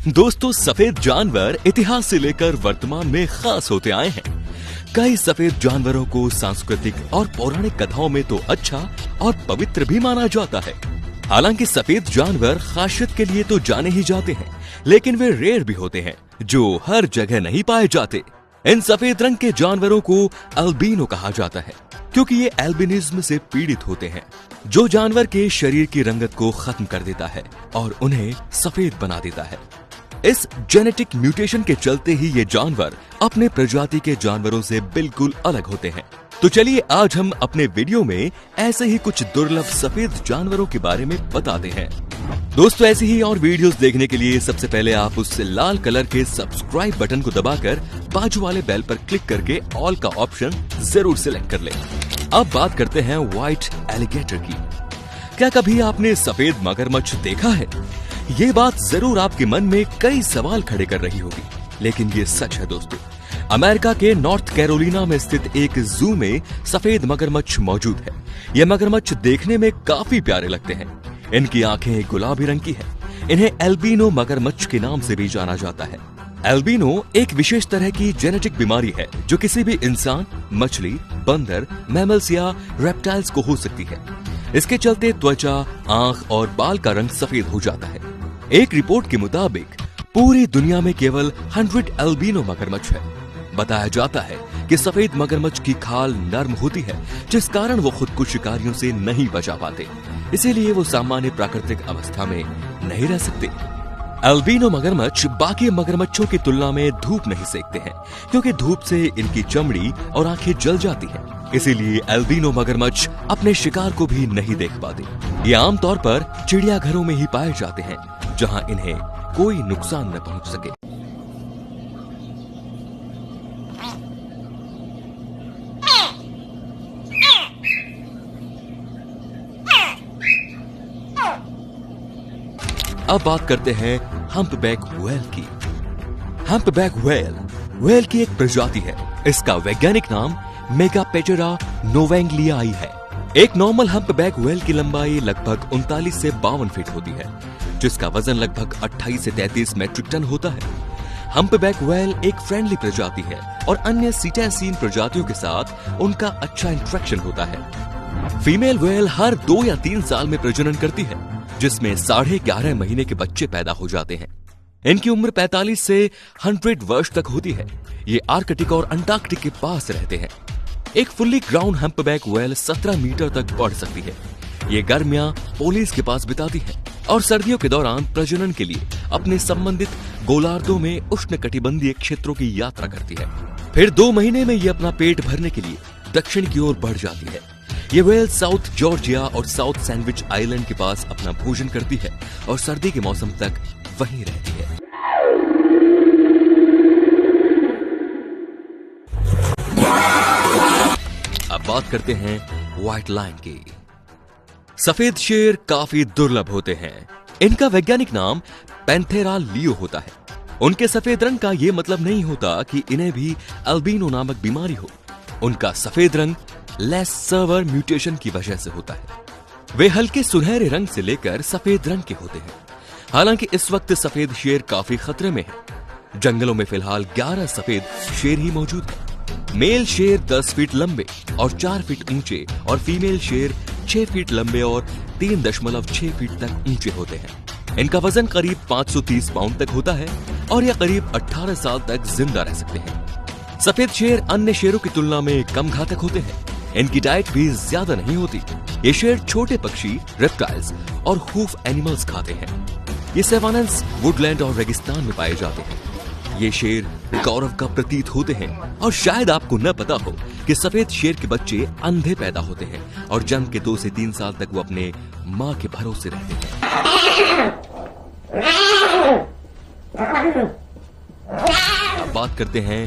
दोस्तों, सफेद जानवर इतिहास से लेकर वर्तमान में खास होते आए हैं। कई सफेद जानवरों को सांस्कृतिक और पौराणिक कथाओं में तो अच्छा और पवित्र भी माना जाता है। हालांकि सफेद जानवर खासियत के लिए तो जाने ही जाते हैं, लेकिन वे रेयर भी होते हैं जो हर जगह नहीं पाए जाते। इन सफेद रंग के जानवरों को अल्बिनो कहा जाता है, क्योंकि ये एल्बिनिज्म से पीड़ित होते हैं, जो जानवर के शरीर की रंगत को खत्म कर देता है और उन्हें सफेद बना देता है। इस जेनेटिक म्यूटेशन के चलते ही ये जानवर अपने प्रजाति के जानवरों से बिल्कुल अलग होते हैं। तो चलिए आज हम अपने वीडियो में ऐसे ही कुछ दुर्लभ सफेद जानवरों के बारे में बताते हैं। दोस्तों, ऐसी ही और वीडियोस देखने के लिए सबसे पहले आप उस लाल कलर के सब्सक्राइब बटन को दबाकर बाजू वाले बेल पर क्लिक करके ऑल का ऑप्शन जरूर सिलेक्ट कर लें। अब बात करते हैं व्हाइट एलिगेटर की। क्या कभी आपने सफेद मगरमच्छ देखा है? ये बात जरूर आपके मन में कई सवाल खड़े कर रही होगी, लेकिन ये सच है दोस्तों। अमेरिका के नॉर्थ कैरोलिना में स्थित एक जू में सफेद मगरमच्छ मौजूद है। ये मगरमच्छ देखने में काफी प्यारे लगते हैं। इनकी आंखें गुलाबी रंग की हैं। इन्हें एल्बिनो मगरमच्छ के नाम से भी जाना जाता है। एल्बिनो एक विशेष तरह की जेनेटिक बीमारी है जो किसी भी इंसान, मछली, बंदर, मैमल्स या रेप्टाइल्स को हो सकती है। इसके चलते त्वचा, आंख और बाल का रंग सफेद हो जाता है। एक रिपोर्ट के मुताबिक पूरी दुनिया में केवल 100 एल्बिनो मगरमच्छ है। बताया जाता है कि सफेद मगरमच्छ की खाल नर्म होती है, जिस कारण वो खुद को शिकारियों से नहीं बचा पाते। इसीलिए वो सामान्य प्राकृतिक अवस्था में नहीं रह सकते। एल्बिनो मगरमच्छ बाकी मगरमच्छों की तुलना में धूप नहीं सेकते हैं, क्योंकि धूप से इनकी चमड़ी और आंखें जल जाती हैं। इसीलिए एल्बिनो मगरमच्छ अपने शिकार को भी नहीं देख पाते। ये आमतौर पर चिड़ियाघरों में ही पाए जाते हैं, जहां इन्हें कोई नुकसान न पहुंच सके। अब बात करते हैं हम्पबैक व्हेल की। हम्पबैक व्हेल की एक प्रजाति है। इसका वैज्ञानिक नाम मेगापेटेरा नोवेंगलियाई है। एक नॉर्मल हम्पबैक व्हेल की लंबाई लगभग 39 से 52 फीट होती है, जिसका वजन लगभग 28 से 33 मैट्रिक टन होता है। हम्पबैक व्हेल एक फ्रेंडली प्रजाति है और अन्य सीटैसीन प्रजातियों के साथ उनका अच्छा इंटरेक्शन होता है। फीमेल व्हेल हर 2 या 3 साल में प्रजनन करती है, जिसमें 11.5 महीने के बच्चे पैदा हो जाते हैं। इनकी उम्र 45 से 100 वर्ष तक होती है। ये आर्कटिक और अंटार्कटिक के पास रहते हैं। एक fully grown humpback whale 17 metre तक बढ़ सकती है। ये गर्मियां पोलिस के पास बिताती है और सर्दियों के दौरान प्रजनन के लिए अपने संबंधित गोलार्धों में उष्णकटिबंधीय क्षेत्रों की यात्रा करती है। फिर 2 महीने में ये अपना पेट भरने के लिए दक्षिण की ओर बढ़ जाती है। ये व्हेल साउथ जॉर्जिया और साउथ सैंडविच आइलैंड के पास अपना भोजन करती है और सर्दी के मौसम तक वहीं रहती है। अब बात करते हैं व्हाइट लायन की। सफेद शेर काफी दुर्लभ होते हैं। इनका वैज्ञानिक नाम पैंथेरा लियो होता है। उनके सफेद रंग का ये मतलब नहीं होता कि इन्हें भी अल्बिनो नामक बीमारी हो। उनका सफेद रंग लेस सर्वर म्यूटेशन की वजह से होता है। वे हल्के सुनहरे रंग से लेकर सफेद रंग के होते हैं। हालांकि इस वक्त सफेद शेर काफी खतरे में है। जंगलों में फिलहाल 11 सफेद शेर ही मौजूद है। मेल शेर 10 फीट लंबे और 4 फीट ऊंचे और फीमेल शेर 6 फीट लंबे और 3.6 फीट तक ऊंचे होते हैं। इनका वजन करीब 530 पाउंड तक होता है और यह करीब 18 साल तक जिंदा रह सकते हैं। सफेद शेर अन्य शेरों की तुलना में कम घातक होते हैं। इनकी डाइट भी ज्यादा नहीं होती। ये शेर छोटे पक्षी, रेप्टाइल्स और हूफ एनिमल्स खाते हैं। ये सैवानास, वुडलैंड और रेगिस्तान में पाए जाते हैं। ये शेर गौरव का प्रतीक होते हैं और शायद आपको न पता हो कि सफेद शेर के बच्चे अंधे पैदा होते हैं और जन्म के 2 से 3 साल तक वो अपने माँ के भरोसे रहते हैं। अब बात करते हैं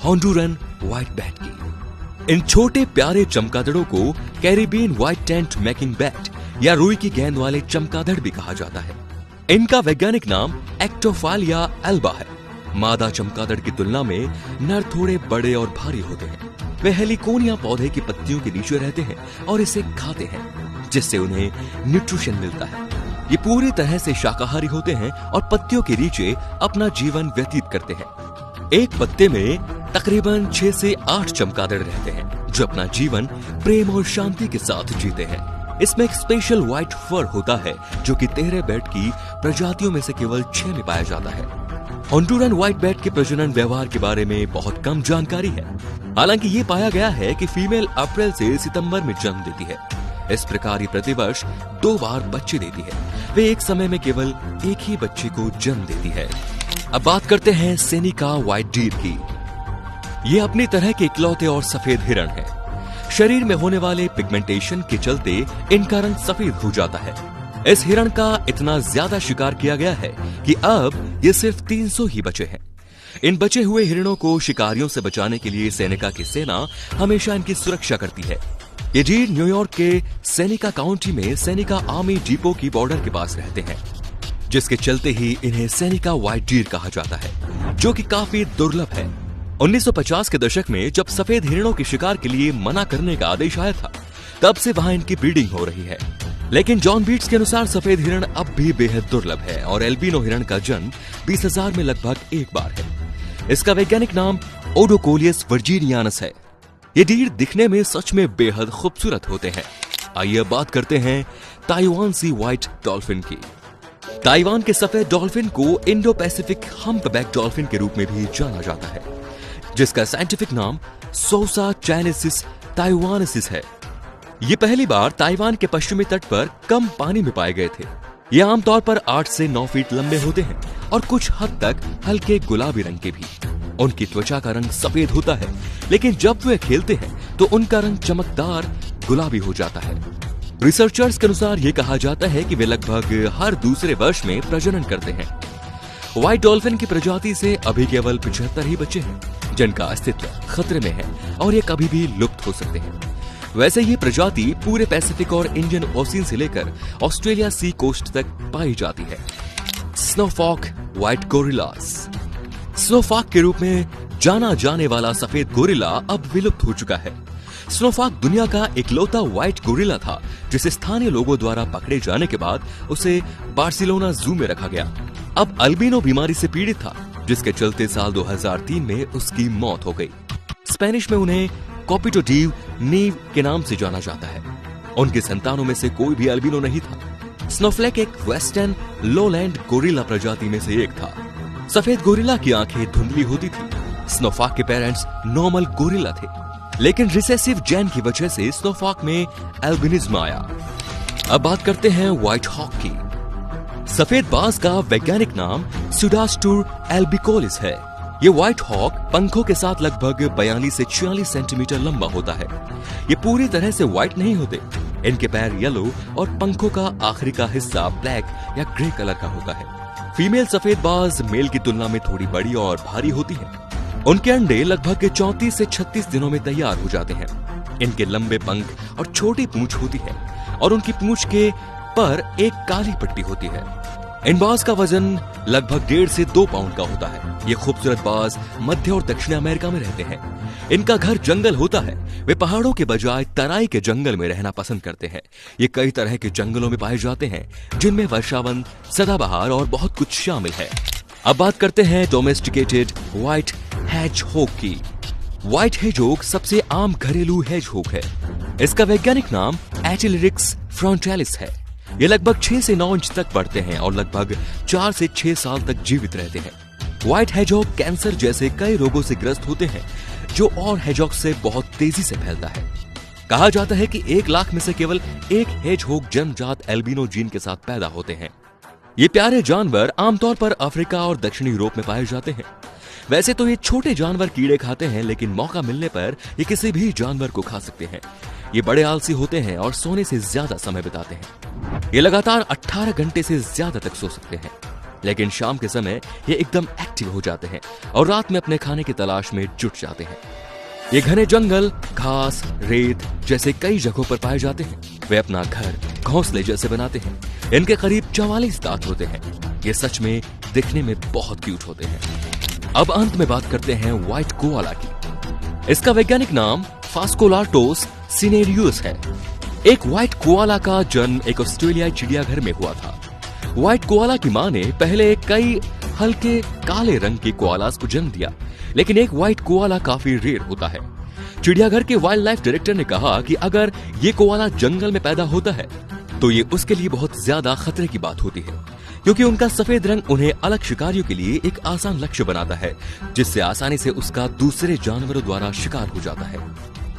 होंडुरन व्हाइट बैट की। इन छोटे प्यारे चमगादड़ों को Caribbean white tent making bat या रुई की गेंद वाले चमगादड़ भी कहा जाता है। इनका वैज्ञानिक नाम एक्टोफालिया एल्बा है। मादा चमगादड़ की तुलना में नर थोड़े बड़े और भारी होते हैं। वे हेलिकोनिया पौधे की पत्तियों के नीचे रहते हैं और इसे खाते हैं, जिससे उन्हें न्यूट्रिशन मिलता है। ये पूरी तरह से शाकाहारी होते हैं और पत्तियों के नीचे अपना जीवन व्यतीत करते हैं। एक पत्ते में तकरीबन 6 से 8 चमगादड़ रहते हैं जो अपना जीवन प्रेम और शांति के साथ जीते हैं। इसमें एक स्पेशल व्हाइट फर होता है जो कि 13 बैट की प्रजातियों में से केवल 6 में पाया जाता है। होंडुरन व्हाइट बैट के प्रजनन व्यवहार के बारे में बहुत कम जानकारी है। हालांकि ये पाया गया है कि फीमेल अप्रैल से सितंबर में जन्म देती है। इस प्रकार ये प्रतिवर्ष 2 बार बच्चे देती है। वे एक समय में केवल एक ही बच्चे को जन्म देती है। अब बात करते हैं सेनिका व्हाइट डीर की। ये अपनी तरह के इकलौते और सफेद हिरण है। शरीर में होने वाले पिगमेंटेशन के चलते इनका रंग सफेद हो जाता है। इस हिरण का इतना ज्यादा शिकार किया गया है कि अब ये सिर्फ 300 ही बचे हैं। इन बचे हुए हिरणों को शिकारियों से बचाने के लिए सेनिका की सेना हमेशा इनकी सुरक्षा करती है। ये डीर न्यूयॉर्क के सेनिका काउंटी में सेनिका आर्मी डिपो की बॉर्डर के पास रहते हैं, जिसके चलते ही इन्हें सेनिका व्हाइट डीर कहा जाता है, जो कि काफी दुर्लभ है। 1950 के दशक में जब सफेद हिरणों के शिकार के लिए मना करने का आदेश आया था, तब से वहां इनकी ब्रीडिंग हो रही है। लेकिन जॉन बीट्स के अनुसार सफेद हिरण अब भी बेहद दुर्लभ है और एल्बिनो हिरण का जन्म 20,000 में लगभग एक बार है। इसका वैज्ञानिक नाम ओडोकोलियस वर्जीनियानस है। ये डीर दिखने में सच में बेहद खूबसूरत होते हैं। आइए बात करते हैं ताइवान सी व्हाइट डॉल्फिन की। ताइवान के सफेद डॉल्फिन को इंडो पैसिफिक हम्पबैक डॉल्फिन के रूप में भी जाना जाता है, जिसका साइंटिफिक नाम सोसा चाइनेसिस ताइवानेसिस है। ये पहली बार ताइवान के पश्चिमी तट पर कम पानी में पाए गए थे। ये आमतौर पर 8 से 9 फीट लंबे होते हैं और कुछ हद तक हल्के गुलाबी रंग के भी। उनकी त्वचा का रंग सफेद होता है, लेकिन जब वे खेलते हैं तो उनका रंग चमकदार गुलाबी हो जाता है। रिसर्चर्स के अनुसार ये कहा जाता है कि वे लगभग हर दूसरे वर्ष में प्रजनन करते हैं। व्हाइट डॉल्फिन की प्रजाति से अभी केवल 75 ही बचे हैं, जिनका अस्तित्व खतरे में है और ये कभी भी लुप्त हो सकते हैं। वैसे ये प्रजाति पूरे पैसिफिक और इंडियन ओशियन से लेकर ऑस्ट्रेलिया सी कोस्ट तक पाई जाती है। स्नोफॉक व्हाइट गोरिल्लास। स्नोफॉक के रूप में जाना जाने वाला सफेद गोरिल्ला अब विलुप्त हो चुका है। स्नोफॉक दुनिया का इकलौता व्हाइट गोरिल्ला था जिसे स्थानीय लोगों द्वारा पकड़े जाने के बाद उसे बार्सिलोना जू में रखा गया। अब अल्बिनो बीमारी से पीड़ित था, जिसके चलते साल 2003 में उसकी मौत हो गई। स्पेनिश में उन्हें कॉपिटो डी नीव के नाम से जाना जाता है। उनकी संतानों में से कोई भी अल्बिनो नहीं था। स्नोफ्लेक एक वेस्टर्न लोलैंड गोरिल्ला प्रजाति में से एक था। सफेद गोरिल्ला की आंखें धुंधली होती थी। स्नोफॉक के पेरेंट्स नॉर्मल गोरिल्ला थे, लेकिन रिसेसिव जेन की वजह से स्नोफॉक में एल्बिनिज्म आया। अब बात करते हैं व्हाइट हॉक की। सफेद बाज का वैज्ञानिक नाम सुडास्टुर एल्बिकोलिस है। ये व्हाइट हॉक पंखों के साथ लगभग 42 से 46 सेंटीमीटर लंबा होता है। ये पूरी तरह से व्हाइट नहीं होते। इनके पैर येलो और पंखों का आखिरी का हिस्सा ब्लैक या ग्रे कलर का होता है। फीमेल सफेद बाज मेल की तुलना में थोड़ी बड़ी और भारी होती है। उनके अंडे लगभग 34 से 36 दिनों में तैयार हो जाते हैं। इनके लंबे पंख और छोटी पूंछ होती है और उनकी पूंछ के पर एक काली पट्टी होती है। इन बाज का वजन लगभग 1.5 से 2 पाउंड का होता है। ये खूबसूरत बाज मध्य और दक्षिण अमेरिका में रहते हैं। इनका घर जंगल होता है। वे पहाड़ों के बजाय तराई के जंगल में रहना पसंद करते हैं। ये कई तरह के जंगलों में पाए जाते हैं, जिनमें वर्षावन, सदाबहार और बहुत कुछ शामिल है। अब बात करते हैं डोमेस्टिकेटेड व्हाइट हेजहॉग की। व्हाइट हेजहॉग सबसे आम घरेलू हेजहॉग है। इसका वैज्ञानिक नाम एटिलरिक्स फ्रंटालिस है। ये लगभग 6 से 9 इंच तक बढ़ते हैं और लगभग 4 से 6 साल तक जीवित रहते हैं। व्हाइट हेजहॉग कैंसर जैसे कई रोगों से ग्रस्त होते हैं, जो और हेजहॉग से बहुत तेजी से फैलता है। कहा जाता है कि 1 लाख में से केवल एक हेजहॉग जन्मजात एल्बिनो जीन के साथ पैदा होते हैं। ये प्यारे जानवर आमतौर पर अफ्रीका और दक्षिणी यूरोप में पाए जाते हैं। वैसे तो ये छोटे जानवर कीड़े खाते हैं, लेकिन मौका मिलने पर ये किसी भी जानवर को खा सकते हैं। ये बड़े आलसी होते हैं और सोने से ज्यादा समय बिताते हैं। ये लगातार 18 घंटे से ज्यादा तक सो सकते हैं, लेकिन शाम के समय ये एकदम एक्टिव हो जाते हैं और रात में अपने खाने की तलाश में जुट जाते हैं। ये घने जंगल, घास, रेत जैसे कई जगहों पर पाए जाते हैं। वे अपना घर घोंसले जैसे बनाते हैं। इनके करीब 44 दांत होते हैं। ये सच में दिखने में बहुत क्यूट होते हैं। अब अंत में बात करते हैं व्हाइट कोआला की। इसका वैज्ञानिक नाम फास्कोलार्टोस सिनेरियोस है। एक व्हाइट कोआला का जन्म एक ऑस्ट्रेलियाई चिड़ियाघर में हुआ था। व्हाइट कोआला की मां ने पहले कई हल्के काले रंग के कोआलास को जन्म दिया, लेकिन एक व्हाइट कोआला काफी रेयर होता है। चिड़ियाघर के वाइल्ड लाइफ डायरेक्टर ने कहा कि अगर ये कोआला जंगल में पैदा होता है तो ये उसके लिए बहुत ज्यादा खतरे की बात होती है, क्योंकि उनका सफेद रंग उन्हें अलग शिकारियों के लिए एक आसान लक्ष्य बनाता है, जिससे आसानी से उसका दूसरे जानवरों द्वारा शिकार हो जाता है।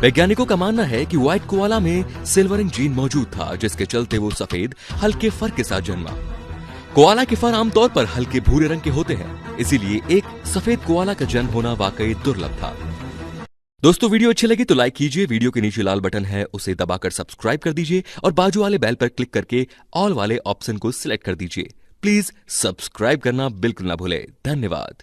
वैज्ञानिकों का मानना है कि व्हाइट कोआला में सिल्वरिंग जीन मौजूद था, जिसके चलते वो सफेद हल्के फर के साथ जन्मा। कोआला के फर आमतौर पर हल्के भूरे रंग के होते हैं, इसीलिए एक सफेद कोआला का जन्म होना वाकई दुर्लभ था। दोस्तों, वीडियो अच्छी लगी तो लाइक कीजिए, वीडियो के नीचे लाल बटन है उसे दबाकर सब्सक्राइब कर दीजिए और बाजू वाले बेल पर क्लिक करके ऑल वाले ऑप्शन को सिलेक्ट कर दीजिए। प्लीज सब्सक्राइब करना बिल्कुल ना भूले। धन्यवाद।